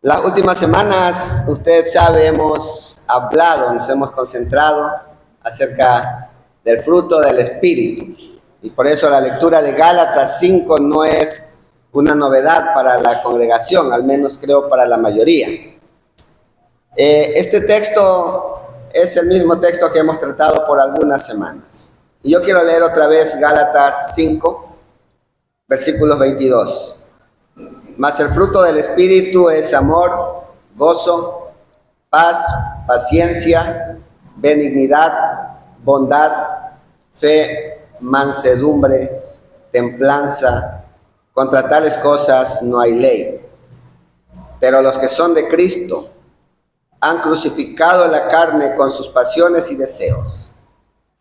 Las últimas semanas, usted sabe, hemos hablado, nos hemos concentrado acerca del fruto del Espíritu. Y por eso la lectura de Gálatas 5 no es una novedad para la congregación, al menos creo para la mayoría. Este texto es el mismo texto que hemos tratado por algunas semanas. Y yo quiero leer otra vez Gálatas 5, versículos 22. Mas el fruto del Espíritu es amor, gozo, paz, paciencia, benignidad, bondad, fe, mansedumbre, templanza. Contra tales cosas no hay ley. Pero los que son de Cristo han crucificado la carne con sus pasiones y deseos.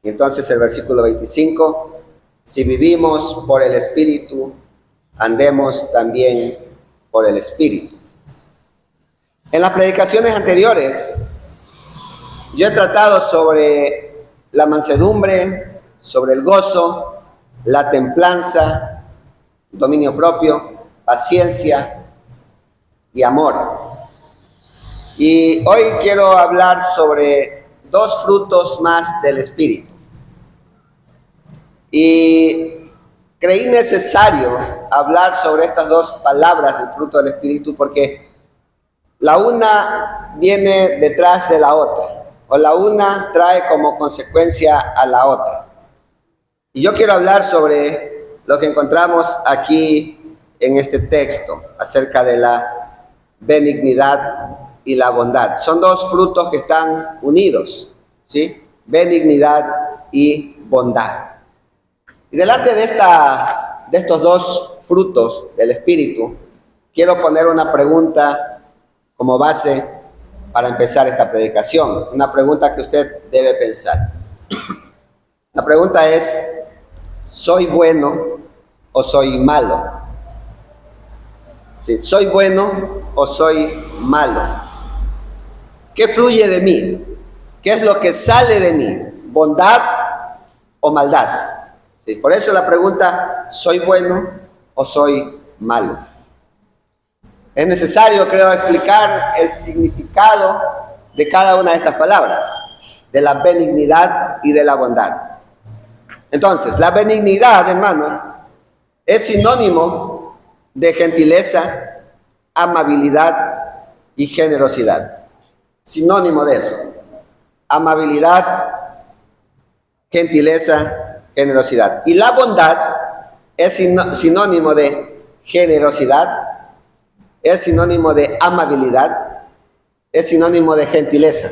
Y entonces el versículo 25, si vivimos por el Espíritu, andemos también por el Espíritu. En las predicaciones anteriores, yo he tratado sobre la mansedumbre, sobre el gozo, la templanza, dominio propio, paciencia y amor. Y hoy quiero hablar sobre dos frutos más del Espíritu. Y creí necesario hablar sobre estas dos palabras del fruto del Espíritu porque la una viene detrás de la otra, o la una trae como consecuencia a la otra. Y yo quiero hablar sobre lo que encontramos aquí en este texto, acerca de la benignidad y la bondad. Son dos frutos que están unidos, ¿sí? Benignidad y bondad. Y delante de estos dos frutos del Espíritu, quiero poner una pregunta como base para empezar esta predicación. Una pregunta que usted debe pensar. La pregunta es, ¿soy bueno o soy malo? ¿Sí? ¿Soy bueno o soy malo? ¿Qué fluye de mí? ¿Qué es lo que sale de mí? ¿Bondad o maldad? Sí, por eso la pregunta, ¿soy bueno o soy malo? Es necesario, creo, explicar el significado de cada una de estas palabras, de la benignidad y de la bondad. Entonces, la benignidad, hermanos, es sinónimo de gentileza, amabilidad y generosidad. Sinónimo de eso. Amabilidad, gentileza, generosidad. Y la bondad es sinónimo de generosidad, es sinónimo de amabilidad, es sinónimo de gentileza.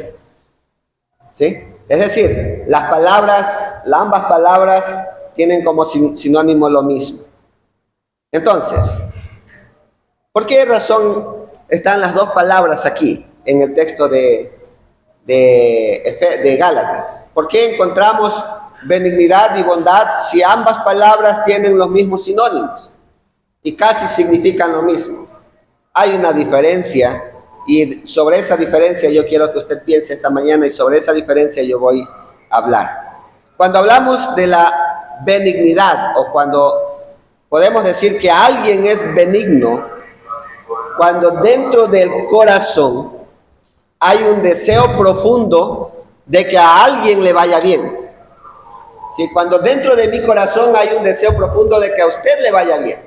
¿Sí? Es decir, ambas palabras tienen como sinónimo lo mismo. Entonces, ¿por qué razón están las dos palabras aquí en el texto de Gálatas? ¿Por qué encontramos benignidad y bondad si ambas palabras tienen los mismos sinónimos y casi significan lo mismo? Hay una diferencia y sobre esa diferencia yo quiero que usted piense esta mañana y sobre esa diferencia yo voy a hablar. Cuando hablamos de la benignidad o cuando podemos decir que alguien es benigno, cuando dentro del corazón hay un deseo profundo de que a alguien le vaya bien. ¿Sí? Cuando dentro de mi corazón hay un deseo profundo de que a usted le vaya bien.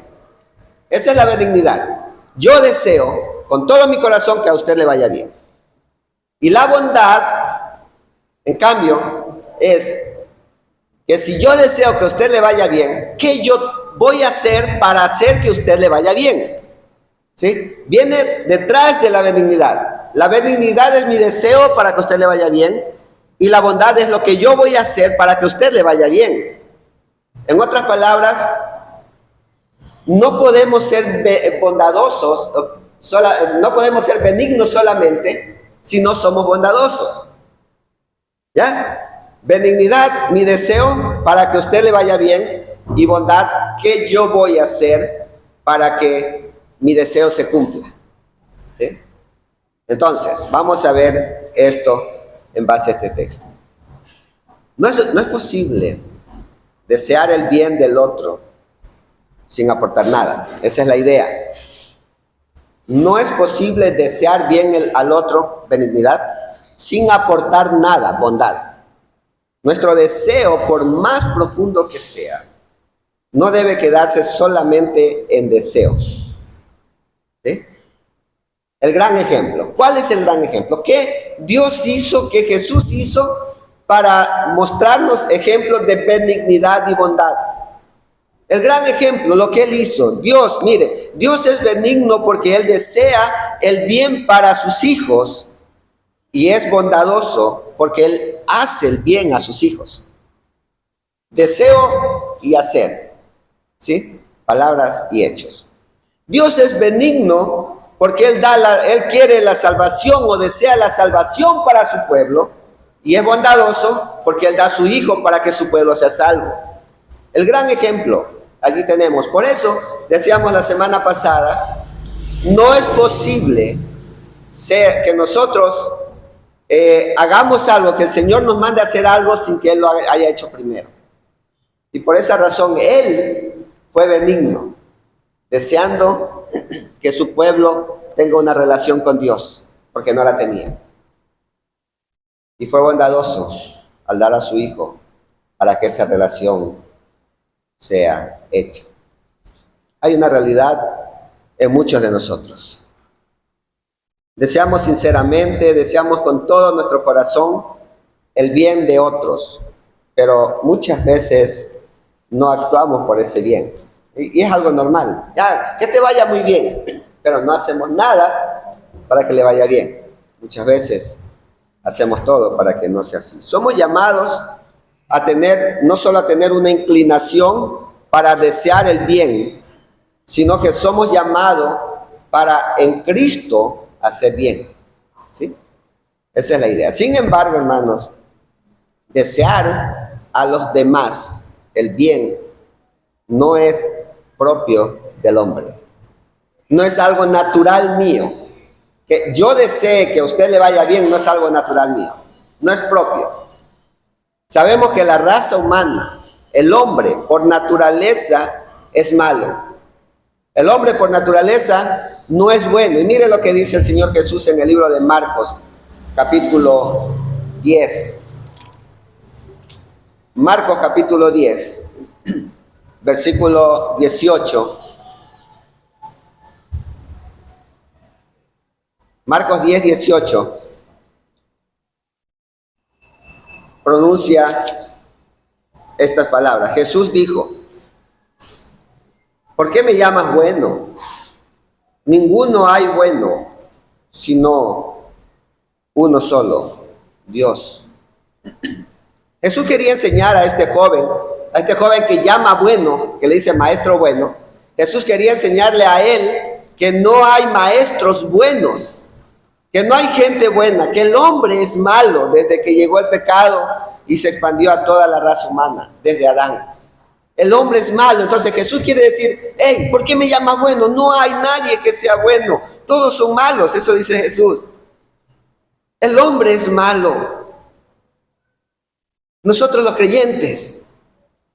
Esa es la benignidad. Yo deseo con todo mi corazón que a usted le vaya bien. Y la bondad, en cambio, es que si yo deseo que a usted le vaya bien, ¿qué yo voy a hacer para hacer que a usted le vaya bien? ¿Sí? Viene detrás de la benignidad. La benignidad es mi deseo para que a usted le vaya bien. Y la bondad es lo que yo voy a hacer para que a usted le vaya bien. En otras palabras, no podemos ser bondadosos, no podemos ser benignos solamente si no somos bondadosos. ¿Ya? Benignidad, mi deseo para que a usted le vaya bien. Y bondad, ¿qué yo voy a hacer para que mi deseo se cumpla? ¿Sí? Entonces, vamos a ver esto en base a este texto. No es posible desear el bien del otro sin aportar nada. Esa es la idea. No es posible desear bien al otro, benignidad, sin aportar nada, bondad. Nuestro deseo, por más profundo que sea, no debe quedarse solamente en deseo. ¿Sí? El gran ejemplo. ¿Cuál es el gran ejemplo? ¿Qué Dios hizo, qué Jesús hizo para mostrarnos ejemplos de benignidad y bondad? El gran ejemplo, lo que Él hizo. Dios, mire, Dios es benigno porque Él desea el bien para sus hijos y es bondadoso porque Él hace el bien a sus hijos. Deseo y hacer, ¿sí? Palabras y hechos. Dios es benigno porque Él quiere la salvación o desea la salvación para su pueblo, y es bondadoso porque Él da a su Hijo para que su pueblo sea salvo. El gran ejemplo, aquí tenemos. Por eso, decíamos la semana pasada, no es posible que nosotros hagamos algo, que el Señor nos mande a hacer algo sin que Él lo haya hecho primero. Y por esa razón Él fue benigno, deseando que su pueblo tenga una relación con Dios, porque no la tenía. Y fue bondadoso al dar a su Hijo para que esa relación sea hecha. Hay una realidad en muchos de nosotros. Deseamos sinceramente, deseamos con todo nuestro corazón el bien de otros, pero muchas veces no actuamos por ese bien. Y es algo normal. Ya, que te vaya muy bien, pero no hacemos nada para que le vaya bien. Muchas veces hacemos todo para que no sea así. Somos llamados a tener, no solo a tener una inclinación para desear el bien, sino que somos llamados para en Cristo hacer bien. ¿Sí? Esa es la idea. Sin embargo, hermanos, desear a los demás el bien no es propio del hombre. No es algo natural mío. Que yo desee que a usted le vaya bien no es algo natural mío. No es propio. Sabemos que la raza humana, el hombre por naturaleza es malo. El hombre por naturaleza no es bueno. Y mire lo que dice el Señor Jesús en el libro de Marcos, capítulo 10. Marcos capítulo 10, versículo 18. Marcos 10, 18. Pronuncia estas palabras. Jesús dijo: ¿por qué me llamas bueno? Ninguno hay bueno, sino uno solo, Dios. Jesús quería enseñar a este joven que llama bueno, que le dice maestro bueno. Jesús quería enseñarle a él que no hay maestros buenos, que no hay gente buena, que el hombre es malo desde que llegó el pecado y se expandió a toda la raza humana, desde Adán. El hombre es malo. Entonces Jesús quiere decir: hey, ¿por qué me llamas bueno? No hay nadie que sea bueno, todos son malos. Eso dice Jesús. El hombre es malo. Nosotros los creyentes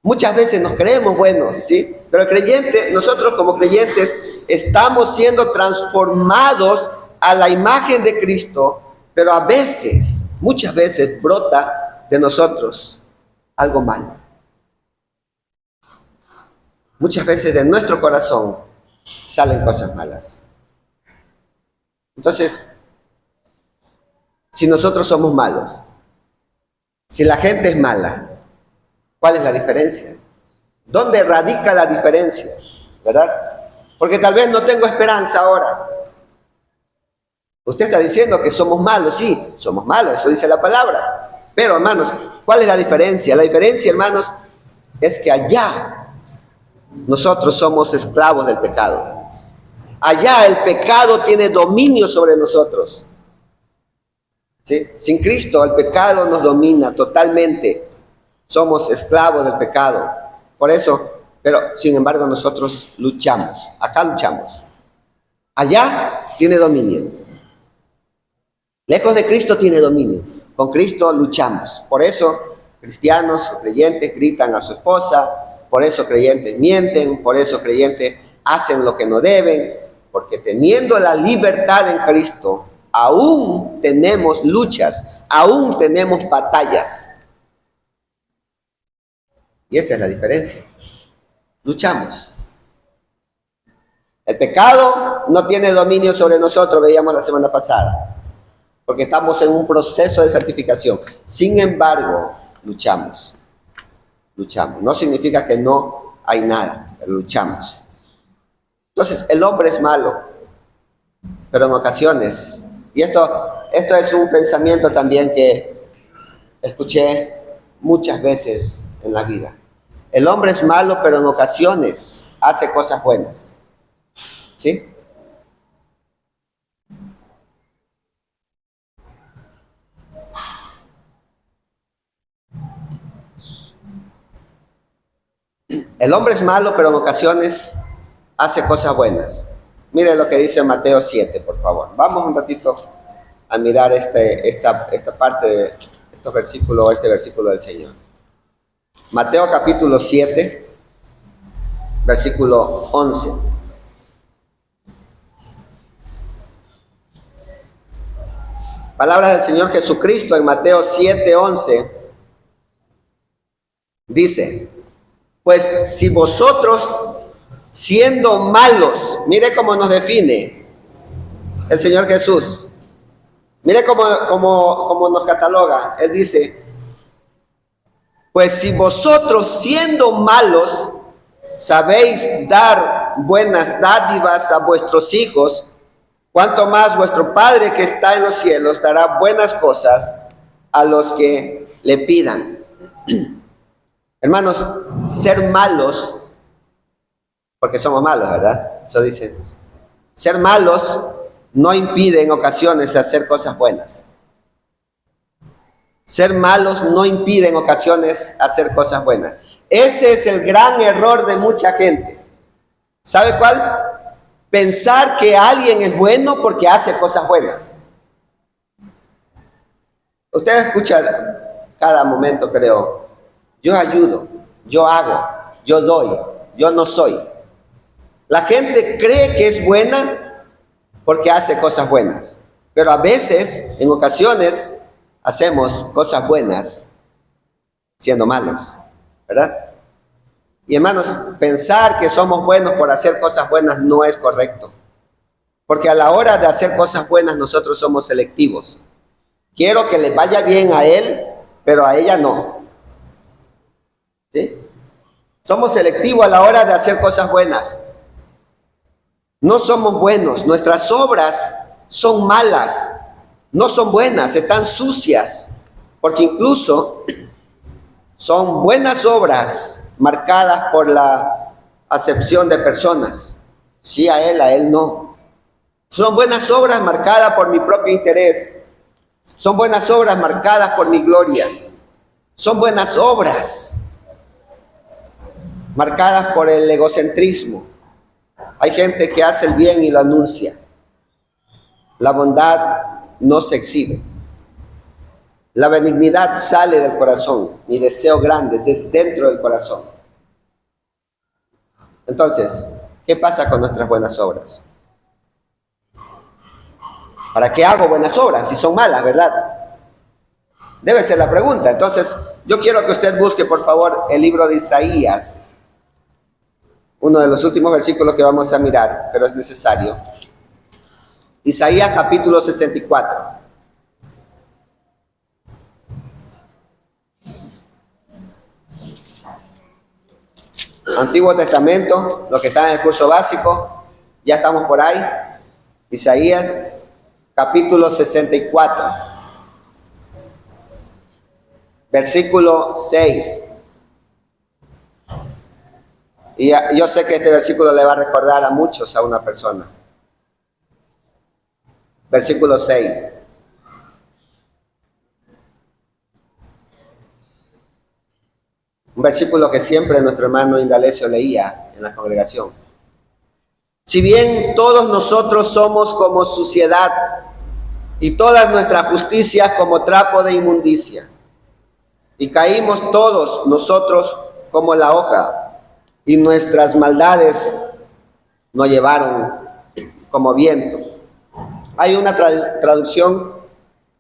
muchas veces nos creemos buenos, ¿sí? Pero el creyente, nosotros como creyentes estamos siendo transformados a la imagen de Cristo, pero a veces, muchas veces brota de nosotros algo malo. Muchas veces de nuestro corazón salen cosas malas. Entonces, si nosotros somos malos, si la gente es mala, ¿cuál es la diferencia? ¿Dónde radica la diferencia? ¿Verdad? Porque tal vez no tengo esperanza ahora. Usted está diciendo que somos malos. Sí, somos malos, eso dice la palabra. Pero, hermanos, ¿cuál es la diferencia? La diferencia, hermanos, es que allá nosotros somos esclavos del pecado. Allá el pecado tiene dominio sobre nosotros. ¿Sí? Sin Cristo el pecado nos domina totalmente. Somos esclavos del pecado. Por eso, pero sin embargo nosotros luchamos. Acá luchamos. Allá tiene dominio. Lejos de Cristo tiene dominio. Con Cristo luchamos. Por eso cristianos o creyentes gritan a su esposa. Por eso creyentes mienten. Por eso creyentes hacen lo que no deben. porque teniendo la libertad en Cristo, aún tenemos luchas, aún tenemos batallas. Y esa es la diferencia. Luchamos. El pecado no tiene dominio sobre nosotros, veíamos la semana pasada, porque estamos en un proceso de santificación. Sin embargo, luchamos. Luchamos. No significa que no hay nada, pero luchamos. Entonces, el hombre es malo, pero en ocasiones, y esto es un pensamiento también que escuché muchas veces en la vida. El hombre es malo, pero en ocasiones hace cosas buenas. ¿Sí? El hombre es malo, pero en ocasiones hace cosas buenas. Mire lo que dice Mateo 7, por favor. Vamos un ratito a mirar esta parte de estos versículos, este versículo del Señor. Mateo capítulo 7, versículo 11. Palabra del Señor Jesucristo en Mateo 7, 11. Dice, pues si vosotros siendo malos, mire cómo nos define el Señor Jesús. Mire cómo nos cataloga. Él dice, pues si vosotros siendo malos sabéis dar buenas dádivas a vuestros hijos, cuánto más vuestro Padre que está en los cielos dará buenas cosas a los que le pidan. Hermanos, ser malos, porque somos malos, ¿verdad? Eso dice. Ser malos no impide en ocasiones hacer cosas buenas. Ser malos no impide en ocasiones hacer cosas buenas. Ese es el gran error de mucha gente. ¿Sabe cuál? Pensar que alguien es bueno porque hace cosas buenas. Usted escucha cada momento, creo, yo ayudo, yo hago, yo doy, yo no soy. La gente cree que es buena porque hace cosas buenas, pero a veces, en ocasiones, hacemos cosas buenas siendo malos, ¿verdad? Y hermanos, pensar que somos buenos por hacer cosas buenas no es correcto, porque a la hora de hacer cosas buenas nosotros somos selectivos. Quiero que le vaya bien a él, pero a ella no. ¿Sí? Somos selectivos a la hora de hacer cosas buenas. No somos buenos, nuestras obras son malas, no son buenas, están sucias, porque incluso son buenas obras marcadas por la acepción de personas. Sí a él no. Son buenas obras marcadas por mi propio interés. Son buenas obras marcadas por mi gloria. Son buenas obras marcadas por el egocentrismo. Hay gente que hace el bien y lo anuncia. La bondad no se exhibe. La benignidad sale del corazón, mi deseo grande, de dentro del corazón. Entonces, ¿qué pasa con nuestras buenas obras? ¿Para qué hago buenas obras si son malas, verdad? Debe ser la pregunta. Entonces, yo quiero que usted busque, por favor, el libro de Isaías. Uno de los últimos versículos que vamos a mirar, pero es necesario. Isaías capítulo 64. Antiguo Testamento, los que están en el curso básico, ya estamos por ahí. Isaías capítulo 64, versículo 6. Y yo sé que este versículo le va a recordar a muchos a una persona. Versículo 6. Un versículo que siempre nuestro hermano Indalecio leía en la congregación. Si bien todos nosotros somos como suciedad y todas nuestras justicias como trapo de inmundicia, y caímos todos nosotros como la hoja, y nuestras maldades nos llevaron como viento. Hay una traducción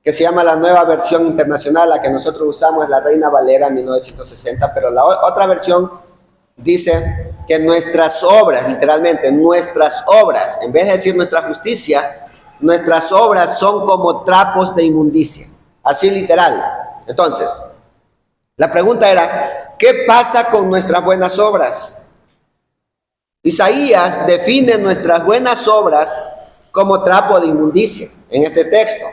que se llama la Nueva Versión Internacional, la que nosotros usamos es la Reina Valera 1960, pero la otra versión dice que nuestras obras, literalmente, nuestras obras, en vez de decir nuestra justicia, nuestras obras son como trapos de inmundicia. Así literal. Entonces, la pregunta era, ¿qué pasa con nuestras buenas obras? Isaías define nuestras buenas obras como trapo de inmundicia en este texto.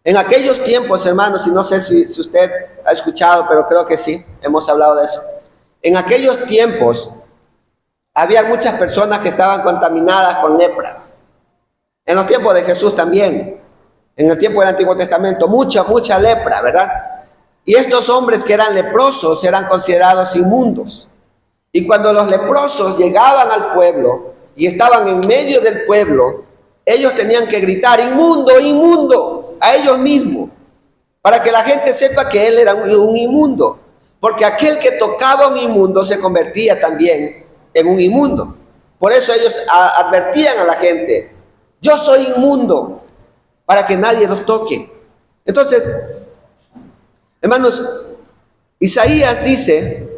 En aquellos tiempos, hermanos, y no sé si usted ha escuchado, pero creo que sí, hemos hablado de eso. En aquellos tiempos había muchas personas que estaban contaminadas con lepras. En los tiempos de Jesús también, en el tiempo del Antiguo Testamento, mucha lepra, ¿verdad? Y estos hombres que eran leprosos eran considerados inmundos. Y cuando los leprosos llegaban al pueblo y estaban en medio del pueblo, ellos tenían que gritar, inmundo, inmundo, a ellos mismos, para que la gente sepa que él era un inmundo. Porque aquel que tocaba a un inmundo se convertía también en un inmundo. Por eso ellos advertían a la gente, yo soy inmundo, para que nadie los toque. Entonces, hermanos, Isaías dice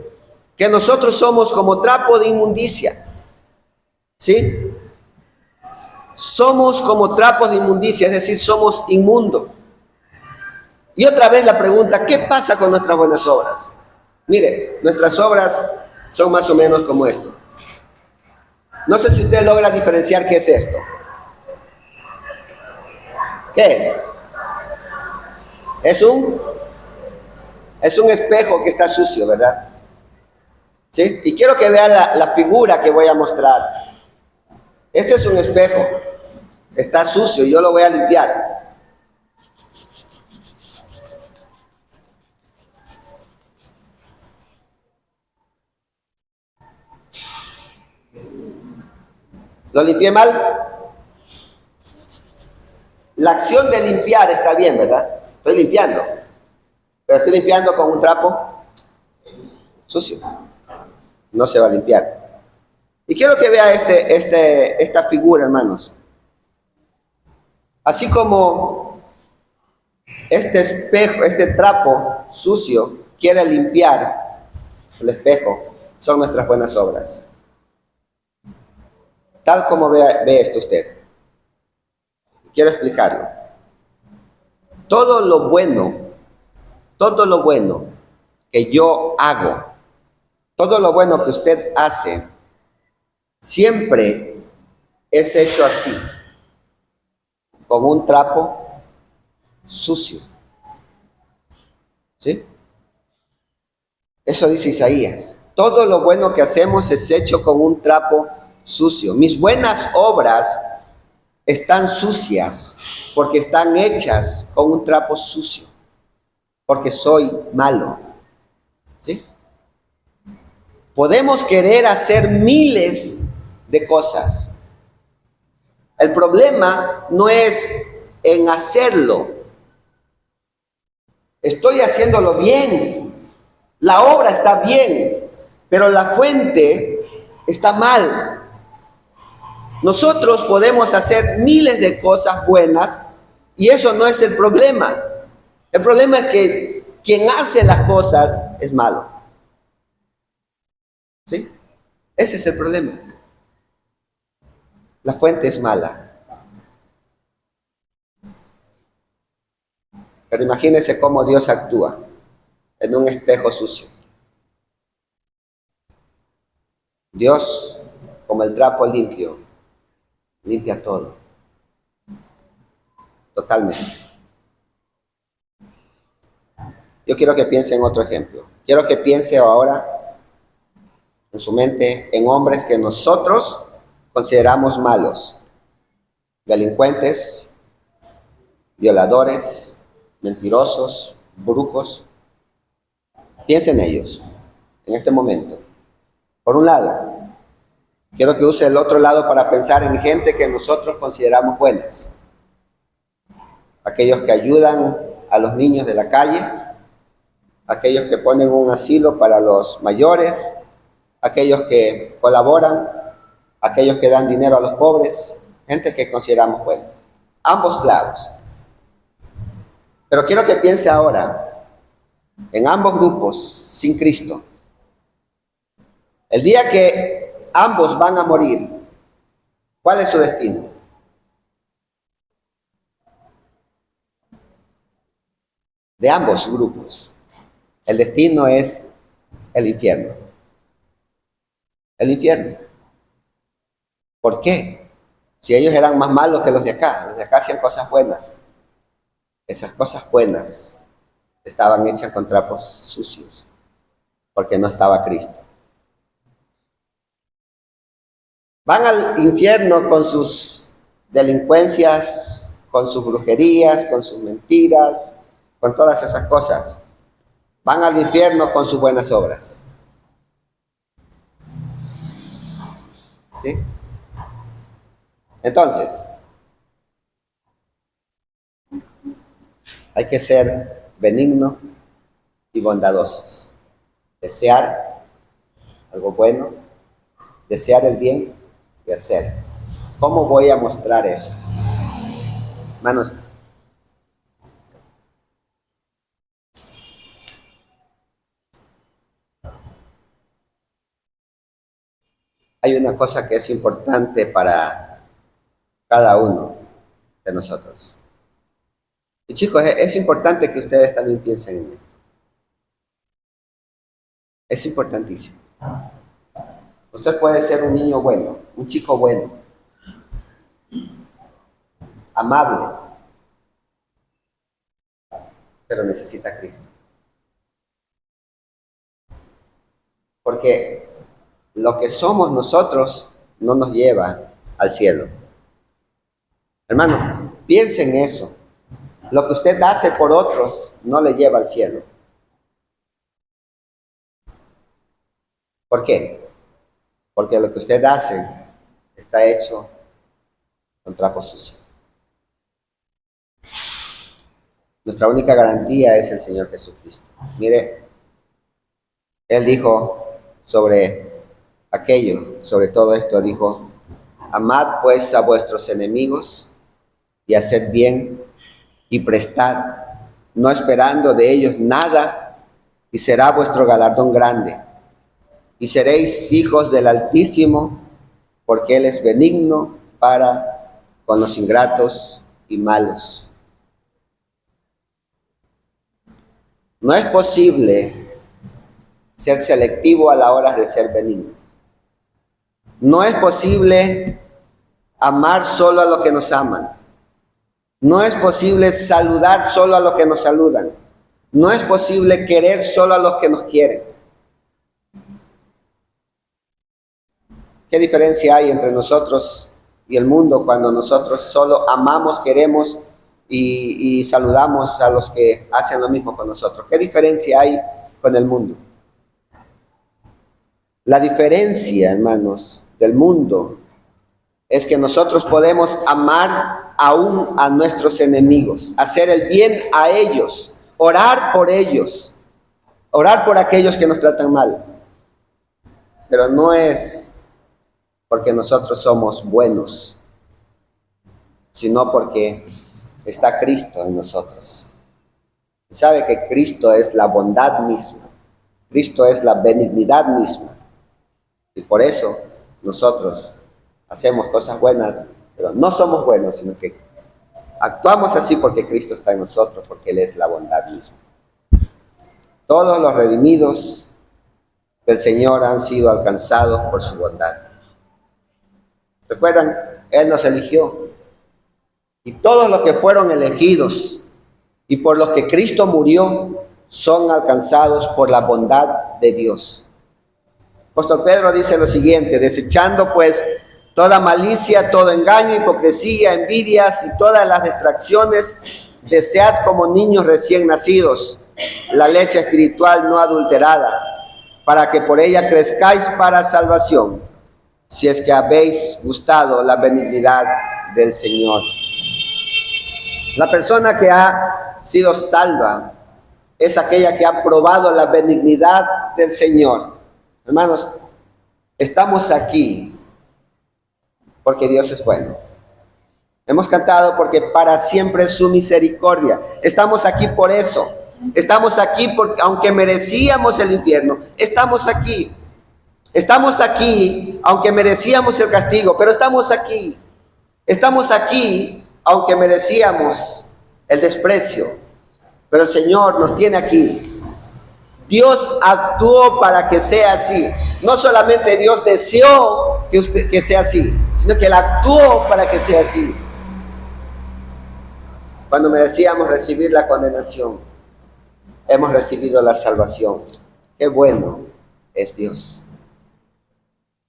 que nosotros somos como trapo de inmundicia, ¿sí? Somos como trapos de inmundicia, es decir, somos inmundos. Y otra vez la pregunta, ¿qué pasa con nuestras buenas obras? Mire, nuestras obras son más o menos como esto. No sé si usted logra diferenciar qué es esto. ¿Qué es? Es un espejo que está sucio, ¿verdad? ¿Sí? Y quiero que vean la figura que voy a mostrar. Este es un espejo. Está sucio y yo lo voy a limpiar. ¿Lo limpié mal? La acción de limpiar está bien, ¿verdad? Estoy limpiando. Pero estoy limpiando con un trapo sucio. No se va a limpiar. Y quiero que vea esta figura, hermanos. Así como este espejo, este trapo sucio quiere limpiar el espejo, son nuestras buenas obras. Tal como ve esto usted. Quiero explicarlo. Todo lo bueno que yo hago, todo lo bueno que usted hace, siempre es hecho así, con un trapo sucio. ¿Sí? Eso dice Isaías. Todo lo bueno que hacemos es hecho con un trapo sucio. Mis buenas obras están sucias porque están hechas con un trapo sucio, porque soy malo. ¿Sí? Podemos querer hacer miles de cosas. El problema no es en hacerlo. Estoy haciéndolo bien. La obra está bien, pero la fuente está mal. Nosotros podemos hacer miles de cosas buenas y eso no es el problema. El problema es que quien hace las cosas es malo. ¿Sí? Ese es el problema. La fuente es mala. Pero imagínense cómo Dios actúa en un espejo sucio. Dios, como el trapo limpio, limpia todo. Totalmente. Yo quiero que piense en otro ejemplo. Quiero que piense ahora en su mente en hombres que nosotros consideramos malos. Delincuentes, violadores, mentirosos, brujos. Piense en ellos en este momento. Por un lado, quiero que use el otro lado para pensar en gente que nosotros consideramos buenas. Aquellos que ayudan a los niños de la calle, aquellos que ponen un asilo para los mayores, aquellos que colaboran, aquellos que dan dinero a los pobres, gente que consideramos buenos. Ambos lados. Pero quiero que piense ahora en ambos grupos sin Cristo. El día que ambos van a morir, ¿cuál es su destino? De ambos grupos. El destino es el infierno. El infierno. ¿Por qué? Si ellos eran más malos que los de acá hacían cosas buenas. Esas cosas buenas estaban hechas con trapos sucios, porque no estaba Cristo. Van al infierno con sus delincuencias, con sus brujerías, con sus mentiras, con todas esas cosas. Van al infierno con sus buenas obras. ¿Sí? Entonces, hay que ser benignos y bondadosos. Desear algo bueno, desear el bien y hacer. ¿Cómo voy a mostrar eso? Hermanos, hay una cosa que es importante para cada uno de nosotros. Y chicos, es importante que ustedes también piensen en esto. Es importantísimo. Usted puede ser un niño bueno, un chico bueno, amable, pero necesita a Cristo. Porque lo que somos nosotros no nos lleva al cielo. Hermano, piense en eso. Lo que usted hace por otros no le lleva al cielo. ¿Por qué? Porque lo que usted hace está hecho con trapo sucio. Nuestra única garantía es el Señor Jesucristo. Mire, Él dijo sobre aquello, sobre todo esto, dijo: amad pues a vuestros enemigos y haced bien y prestad, no esperando de ellos nada, y será vuestro galardón grande. Y seréis hijos del Altísimo, porque Él es benigno para con los ingratos y malos. No es posible ser selectivo a la hora de ser benigno. No es posible amar solo a los que nos aman. No es posible saludar solo a los que nos saludan. No es posible querer solo a los que nos quieren. ¿Qué diferencia hay entre nosotros y el mundo cuando nosotros solo amamos, queremos y saludamos a los que hacen lo mismo con nosotros? ¿Qué diferencia hay con el mundo? La diferencia, hermanos, del mundo es que nosotros podemos amar aún a nuestros enemigos, hacer el bien a ellos, orar por ellos, orar por aquellos que nos tratan mal. Pero no es porque nosotros somos buenos, sino porque está Cristo en nosotros. Y sabe que Cristo es la bondad misma, Cristo es la benignidad misma. Y por eso nosotros hacemos cosas buenas, pero no somos buenos, sino que actuamos así porque Cristo está en nosotros, porque Él es la bondad misma. Todos los redimidos del Señor han sido alcanzados por su bondad. ¿Recuerdan? Él nos eligió. Y todos los que fueron elegidos y por los que Cristo murió son alcanzados por la bondad de Dios. Apóstol Pedro dice lo siguiente: desechando pues toda malicia, todo engaño, hipocresía, envidias y todas las distracciones, desead como niños recién nacidos la leche espiritual no adulterada, para que por ella crezcáis para salvación, si es que habéis gustado la benignidad del Señor. La persona que ha sido salva es aquella que ha probado la benignidad del Señor. Hermanos, estamos aquí porque Dios es bueno. Hemos cantado porque para siempre es su misericordia. Estamos aquí por eso. Estamos aquí porque aunque merecíamos el infierno, estamos aquí. Estamos aquí aunque merecíamos el castigo, pero estamos aquí. Estamos aquí aunque merecíamos el desprecio, pero el Señor nos tiene aquí. Dios actuó para que sea así. No solamente Dios deseó que sea así, sino que Él actuó para que sea así. Cuando merecíamos recibir la condenación, hemos recibido la salvación. Qué bueno es Dios.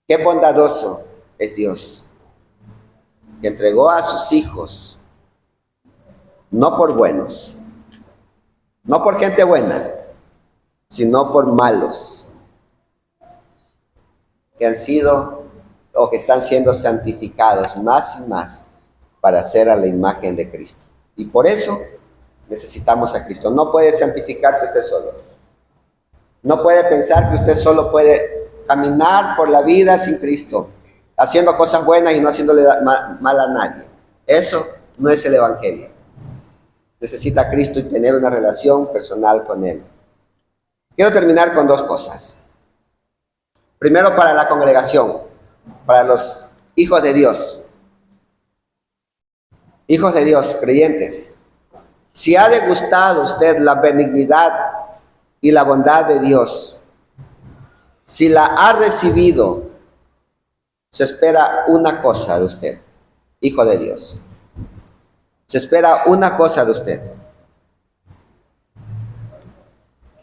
Qué bondadoso es Dios, que entregó a sus hijos, no por buenos, no por gente buena, sino por malos, que han sido o que están siendo santificados más y más para ser a la imagen de Cristo. Y por eso necesitamos a Cristo. No puede santificarse usted solo. No puede pensar que usted solo puede caminar por la vida sin Cristo, haciendo cosas buenas y no haciéndole mal a nadie. Eso no es el Evangelio. Necesita a Cristo y tener una relación personal con Él. Quiero terminar con dos cosas. Primero, para la congregación, para los hijos de Dios. Hijos de Dios, creyentes. Si ha degustado usted la benignidad y la bondad de Dios, si la ha recibido, se espera una cosa de usted, hijo de Dios. Se espera una cosa de usted.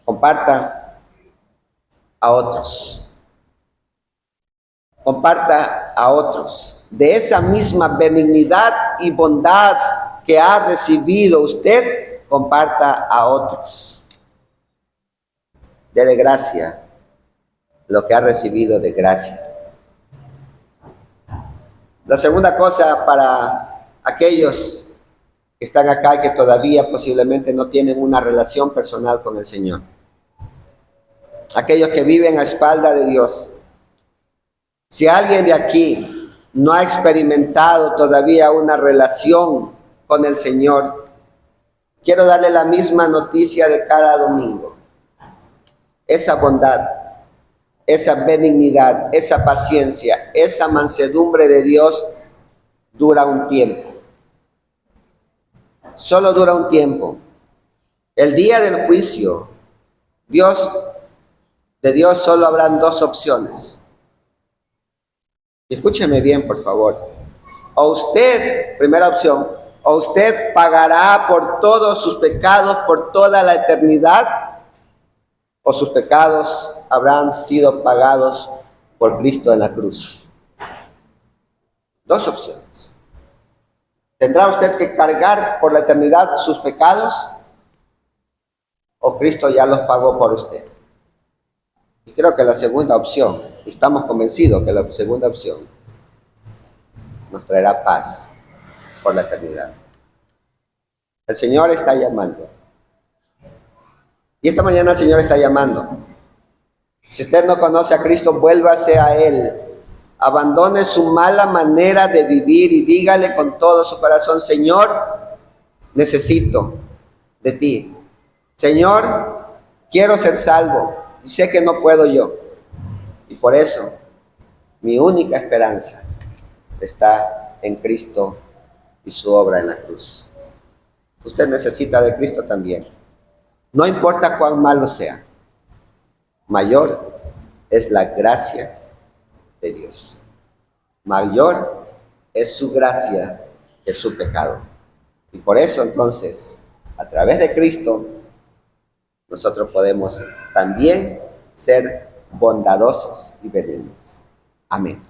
Comparta a otros. Comparta a otros de esa misma benignidad y bondad que ha recibido usted. Comparta a otros. Dele gracia lo que ha recibido de gracia. La segunda cosa, para aquellos que están acá y que todavía posiblemente no tienen una relación personal con el Señor. Aquellos que viven a espalda de Dios. Si alguien de aquí no ha experimentado todavía una relación con el Señor, quiero darle la misma noticia de cada domingo. Esa bondad, esa benignidad, esa paciencia, esa mansedumbre de Dios dura un tiempo. Solo dura un tiempo. El día del juicio, de Dios solo habrán dos opciones. Escúcheme bien, por favor. O usted, primera opción, o usted pagará por todos sus pecados por toda la eternidad, o sus pecados habrán sido pagados por Cristo en la cruz. Dos opciones. ¿Tendrá usted que cargar por la eternidad sus pecados? ¿O Cristo ya los pagó por usted? Y creo que la segunda opción, estamos convencidos que la segunda opción nos traerá paz por la eternidad. El Señor está llamando. Y esta mañana el Señor está llamando. Si usted no conoce a Cristo, vuélvase a Él. Abandone su mala manera de vivir y dígale con todo su corazón: Señor, necesito de ti. Señor, quiero ser salvo y sé que no puedo yo. Y por eso, mi única esperanza está en Cristo y su obra en la cruz. Usted necesita de Cristo también. No importa cuán malo sea, mayor es la gracia de Dios. Mayor es su gracia que su pecado. Y por eso entonces, a través de Cristo, nosotros podemos también ser bondadosos y benignos. Amén.